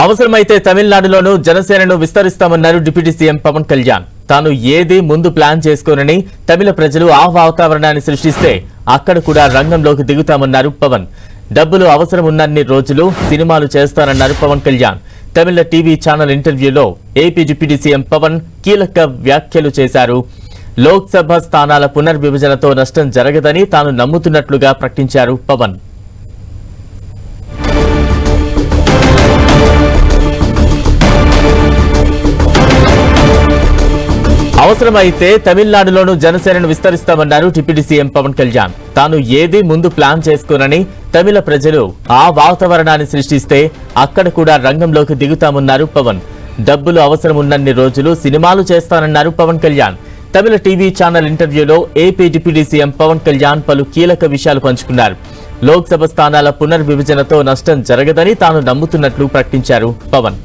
అవసరమైతే తమిళనాడులోనూ జనసేనను విస్తరిస్తామన్నారు deputy CM Pawan Kalyan. తాను ఏది ముందు ప్లాన్ చేసుకోనని తమిళ ప్రజలు ఆ వాతావరణాన్ని సృష్టిస్తే అక్కడ కూడా రంగంలోకి దిగుతామన్నారు పవన్. డబ్బులు అవసరం ఉన్నన్ని రోజులు సినిమాలు చేస్తానన్నారు పవన్ కళ్యాణ్. తమిళ టీవీ ఛానల్ ఇంటర్వ్యూలో ఏపీ డిప్యూటీ సీఎం పవన్ కీలక వ్యాఖ్యలు చేశారు. లోక్సభ స్థానాల పునర్విభజనతో నష్టం జరగదని తాను నమ్ముతున్నట్లుగా ప్రకటించారు పవన్. అవసరమైతే తమిళనాడులోనూ జనసేనను విస్తరిస్తామన్నారు డిప్యూటీ సీఎం పవన్ కళ్యాణ్. తాను ఏది ముందు ప్లాన్ చేసుకోనని తమిళ ప్రజలు ఆ వాతావరణాన్ని సృష్టిస్తే అక్కడ కూడా రంగంలోకి దిగుతామన్నారు పవన్. డబ్బులు అవసరం ఉన్నన్ని రోజులు సినిమాలు చేస్తానన్నారు పవన్ కళ్యాణ్. తమిళ టీవీ ఛానల్ ఇంటర్వ్యూలో AP deputy CM Pawan Kalyan పలు కీలక విషయాలు పంచుకున్నారు. లోక్సభ స్థానాల పునర్విభజనతో నష్టం జరగదని తాను నమ్ముతున్నట్లు ప్రకటించారు పవన్.